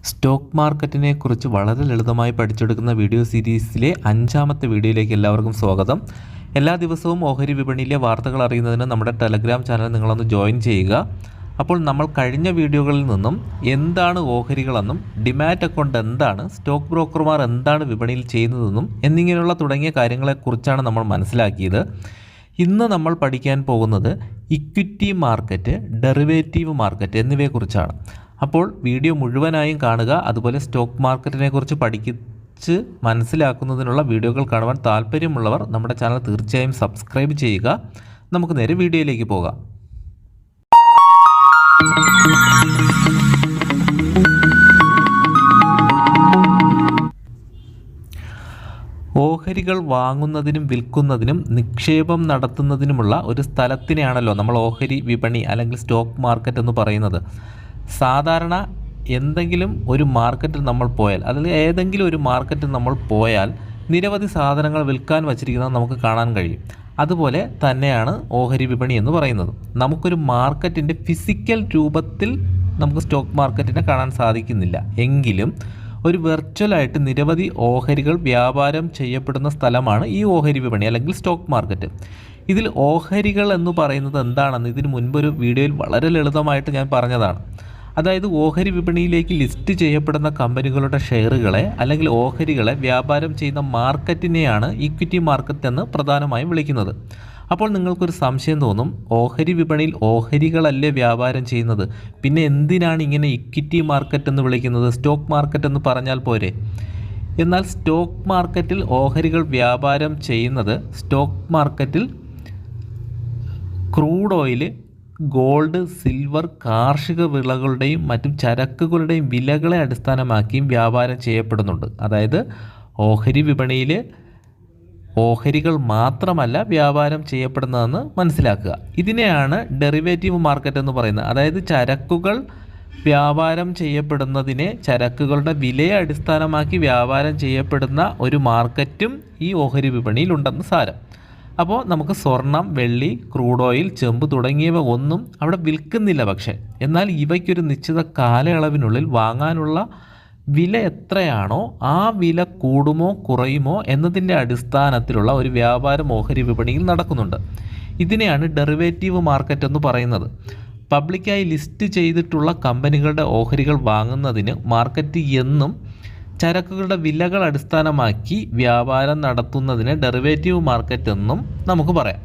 Stock മാർക്കറ്റിനെ കുറിച്ച് വളരെ ലളിതമായി പഠിച്ചെടുക്കുന്ന വീഡിയോ സീരീസിലെ 5ാമത്തെ വീഡിയോയിലേക്ക് എല്ലാവർക്കും സ്വാഗതം. എല്ലാ ദിവസവും ഓഹരി വിപണിയിലെ വാർത്തകൾ അറിയുന്നതിന് നമ്മുടെ ടെലഗ്രാം ചാനൽ നിങ്ങളൊന്ന് ജോയിൻ ചെയ്യുക. അപ്പോൾ നമ്മൾ കഴിഞ്ഞ വീഡിയോകളിൽ നിന്നും എന്താണ് ഓഹരികളെന്നും ഡിമാറ്റ് അക്കൗണ്ട് എന്താണ്, സ്റ്റോക്ക് ബ്രോക്കർമാർ എന്താണ് വിപണിയിൽ ചെയ്യുന്നതെന്നും എന്നിങ്ങനെയുള്ള തുടങ്ങിയ കാര്യങ്ങളെക്കുറിച്ചാണ് നമ്മൾ മനസ്സിലാക്കിയത്. ഇന്ന് നമ്മൾ പഠിക്കാൻ പോകുന്നത് ഇക്വിറ്റി മാർക്കറ്റ്, ഡെറിവേറ്റീവ് മാർക്കറ്റ് എന്നിവയെക്കുറിച്ചാണ്. അപ്പോൾ വീഡിയോ മുഴുവനായും കാണുക. അതുപോലെ സ്റ്റോക്ക് മാർക്കറ്റിനെ കുറിച്ച് പഠിച്ച് മനസ്സിലാക്കുന്നതിനുള്ള വീഡിയോകൾ കാണുവാൻ താല്പര്യമുള്ളവർ നമ്മുടെ ചാനൽ തീർച്ചയായും സബ്സ്ക്രൈബ് ചെയ്യുക. നമുക്ക് നേരെ വീഡിയോയിലേക്ക് പോകാം. ഓഹരികൾ വാങ്ങുന്നതിനും വിൽക്കുന്നതിനും നിക്ഷേപം നടത്തുന്നതിനുമുള്ള ഒരു സ്ഥലത്തിനെയാണല്ലോ നമ്മൾ ഓഹരി വിപണി അല്ലെങ്കിൽ സ്റ്റോക്ക് മാർക്കറ്റ് എന്ന് പറയുന്നത്. സാധാരണ എന്തെങ്കിലും ഒരു മാർക്കറ്റിൽ നമ്മൾ പോയാൽ, അതിൽ ഏതെങ്കിലും ഒരു മാർക്കറ്റിൽ നമ്മൾ പോയാൽ നിരവധി സാധനങ്ങൾ വിൽക്കാൻ വച്ചിരിക്കുന്നത് നമുക്ക് കാണാൻ കഴിയും. അതുപോലെ തന്നെയാണ് ഓഹരി വിപണി എന്ന് പറയുന്നത്. നമുക്കൊരു മാർക്കറ്റിൻ്റെ ഫിസിക്കൽ രൂപത്തിൽ നമുക്ക് സ്റ്റോക്ക് മാർക്കറ്റിനെ കാണാൻ സാധിക്കുന്നില്ല. എങ്കിലും ഒരു വെർച്വലായിട്ട് നിരവധി ഓഹരികൾ വ്യാപാരം ചെയ്യപ്പെടുന്ന സ്ഥലമാണ് ഈ ഓഹരി വിപണി അല്ലെങ്കിൽ സ്റ്റോക്ക് മാർക്കറ്റ്. ഇതിൽ ഓഹരികൾ എന്ന് പറയുന്നത് എന്താണെന്ന് ഇതിന് മുൻപൊരു വീഡിയോയിൽ വളരെ ലളിതമായിട്ട് ഞാൻ പറഞ്ഞതാണ്. അതായത് ഓഹരി വിപണിയിലേക്ക് ലിസ്റ്റ് ചെയ്യപ്പെടുന്ന കമ്പനികളുടെ ഷെയറുകളെ അല്ലെങ്കിൽ ഓഹരികളെ വ്യാപാരം ചെയ്യുന്ന മാർക്കറ്റിനെയാണ് ഇക്വിറ്റി മാർക്കറ്റ് എന്ന് പ്രധാനമായും വിളിക്കുന്നത്. അപ്പോൾ നിങ്ങൾക്കൊരു സംശയം തോന്നും, ഓഹരി വിപണിയിൽ ഓഹരികളല്ലേ വ്യാപാരം ചെയ്യുന്നത്, പിന്നെ എന്തിനാണ് ഇങ്ങനെ ഇക്വിറ്റി മാർക്കറ്റ് എന്ന് വിളിക്കുന്നത്, സ്റ്റോക്ക് മാർക്കറ്റ് എന്ന് പറഞ്ഞാൽ പോരെ? എന്നാൽ സ്റ്റോക്ക് മാർക്കറ്റിൽ ഓഹരികൾ വ്യാപാരം ചെയ്യുന്നത് സ്റ്റോക്ക് മാർക്കറ്റിൽ ക്രൂഡ് ഓയിൽ, ഗോൾഡ്, സിൽവർ, കാർഷിക വിളകളുടെയും മറ്റും ചരക്കുകളുടെയും വിലകളെ അടിസ്ഥാനമാക്കിയും വ്യാപാരം ചെയ്യപ്പെടുന്നുണ്ട്. അതായത് ഓഹരി വിപണിയിൽ ഓഹരികൾ മാത്രമല്ല വ്യാപാരം ചെയ്യപ്പെടുന്നതെന്ന് മനസ്സിലാക്കുക. ഇതിനെയാണ് ഡെറിവേറ്റീവ് മാർക്കറ്റ് എന്ന് പറയുന്നത്. അതായത് ചരക്കുകൾ വ്യാപാരം ചെയ്യപ്പെടുന്നതിനെ ചരക്കുകളുടെ വിലയെ അടിസ്ഥാനമാക്കി വ്യാപാരം ചെയ്യപ്പെടുന്ന ഒരു മാർക്കറ്റും ഈ ഓഹരി വിപണിയിലുണ്ടെന്ന് സാരം. അപ്പോൾ നമുക്ക് സ്വർണം, വെള്ളി, ക്രൂഡ് ഓയിൽ, ചെമ്പ് തുടങ്ങിയവ ഒന്നും അവിടെ വിൽക്കുന്നില്ല. പക്ഷേ എന്നാൽ ഇവയ്ക്കൊരു നിശ്ചിത കാലയളവിനുള്ളിൽ വാങ്ങാനുള്ള വില എത്രയാണോ ആ വില കൂടുമോ കുറയുമോ എന്നതിൻ്റെ അടിസ്ഥാനത്തിലുള്ള ഒരു വ്യാപാരം ഓഹരി വിപണിയിൽ നടക്കുന്നുണ്ട്. ഇതിനെയാണ് ഡെറിവേറ്റീവ് മാർക്കറ്റ് എന്ന് പറയുന്നത്. പബ്ലിക്കായി ലിസ്റ്റ് ചെയ്തിട്ടുള്ള കമ്പനികളുടെ ഓഹരികൾ വാങ്ങുന്നതിന് മാർക്കറ്റ് എന്നും ചരക്കുകളുടെ വിലകൾ അടിസ്ഥാനമാക്കി വ്യാപാരം നടത്തുന്നതിന് ഡെറിവേറ്റീവ് മാർക്കറ്റ് എന്നും നമുക്ക് പറയാം.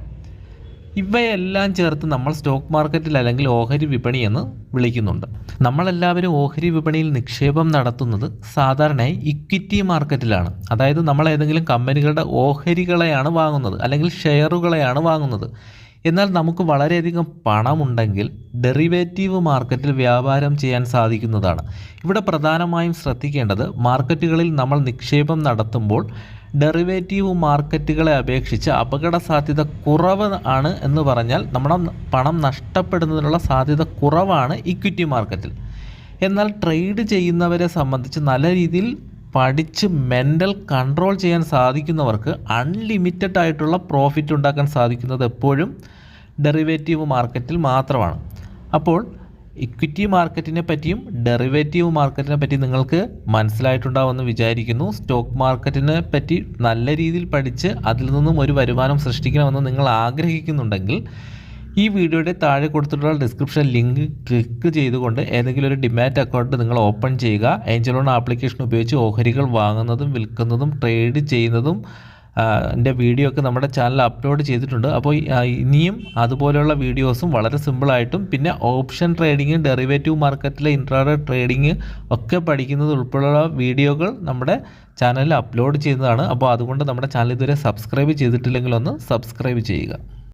ഇവയെല്ലാം ചേർത്ത് നമ്മൾ സ്റ്റോക്ക് മാർക്കറ്റിൽ അല്ലെങ്കിൽ ഓഹരി വിപണി എന്ന് വിളിക്കുന്നുണ്ട്. നമ്മളെല്ലാവരും ഓഹരി വിപണിയിൽ നിക്ഷേപം നടത്തുന്നത് സാധാരണയായി ഇക്വിറ്റി മാർക്കറ്റിലാണ്. അതായത് നമ്മൾ ഏതെങ്കിലും കമ്പനികളുടെ ഓഹരികളെയാണ് വാങ്ങുന്നത് അല്ലെങ്കിൽ ഷെയറുകളെയാണ് വാങ്ങുന്നത്. എന്നാൽ നമുക്ക് വളരെയധികം പണമുണ്ടെങ്കിൽ ഡെറിവേറ്റീവ് മാർക്കറ്റിൽ വ്യാപാരം ചെയ്യാൻ സാധിക്കുന്നതാണ്. ഇവിടെ പ്രധാനമായും ശ്രദ്ധിക്കേണ്ടത്, മാർക്കറ്റുകളിൽ നമ്മൾ നിക്ഷേപം നടത്തുമ്പോൾ ഡെറിവേറ്റീവ് മാർക്കറ്റുകളെ അപേക്ഷിച്ച് അപകട സാധ്യത കുറവ് ആണ് എന്ന് പറഞ്ഞാൽ നമ്മുടെ പണം നഷ്ടപ്പെടുന്നതിനുള്ള സാധ്യത കുറവാണ് ഇക്വിറ്റി മാർക്കറ്റിൽ. എന്നാൽ ട്രേഡ് ചെയ്യുന്നവരെ സംബന്ധിച്ച് നല്ല രീതിയിൽ പഠിച്ച് മെൻ്റൽ കൺട്രോൾ ചെയ്യാൻ സാധിക്കുന്നവർക്ക് അൺലിമിറ്റഡ് ആയിട്ടുള്ള പ്രോഫിറ്റ് ഉണ്ടാക്കാൻ സാധിക്കുന്നത് എപ്പോഴും ഡെറിവേറ്റീവ് മാർക്കറ്റിൽ മാത്രമാണ്. അപ്പോൾ ഇക്വിറ്റി മാർക്കറ്റിനെ പറ്റിയും ഡെറിവേറ്റീവ് മാർക്കറ്റിനെ പറ്റി നിങ്ങൾക്ക് മനസ്സിലായിട്ടുണ്ടാവുമെന്ന് വിചാരിക്കുന്നു. സ്റ്റോക്ക് മാർക്കറ്റിനെ പറ്റി നല്ല രീതിയിൽ പഠിച്ച് അതിൽ നിന്നും ഒരു വരുമാനം സൃഷ്ടിക്കണമെന്ന് നിങ്ങൾ ആഗ്രഹിക്കുന്നുണ്ടെങ്കിൽ ഈ വീഡിയോയുടെ താഴെ കൊടുത്തിട്ടുള്ള ഡിസ്ക്രിപ്ഷൻ ലിങ്ക് ക്ലിക്ക് ചെയ്തുകൊണ്ട് ഏതെങ്കിലും ഒരു ഡിമാറ്റ് അക്കൗണ്ട് നിങ്ങൾ ഓപ്പൺ ചെയ്യുക. ഏഞ്ചൽ ലോൺ ആപ്ലിക്കേഷൻ ഉപയോഗിച്ച് ഓഹരികൾ വാങ്ങുന്നതും വിൽക്കുന്നതും ട്രേഡ് ചെയ്യുന്നതും എൻ്റെ വീഡിയോ ഒക്കെ നമ്മുടെ ചാനൽ അപ്ലോഡ് ചെയ്തിട്ടുണ്ട്. അപ്പോൾ ഇനിയും അതുപോലെയുള്ള വീഡിയോസും വളരെ സിമ്പിളായിട്ടും പിന്നെ ഓപ്ഷൻ ട്രേഡിങ്, ഡെറിവേറ്റീവ് മാർക്കറ്റിലെ ഇൻട്രാഡേ ട്രേഡിങ് ഒക്കെ പഠിക്കുന്നത് ഉൾപ്പെടെയുള്ള വീഡിയോകൾ നമ്മുടെ ചാനലിൽ അപ്ലോഡ് ചെയ്യുന്നതാണ്. അപ്പോൾ അതുകൊണ്ട് നമ്മുടെ ചാനൽ ഇതുവരെ സബ്സ്ക്രൈബ് ചെയ്തിട്ടില്ലെങ്കിൽ ഒന്ന് സബ്സ്ക്രൈബ് ചെയ്യുക.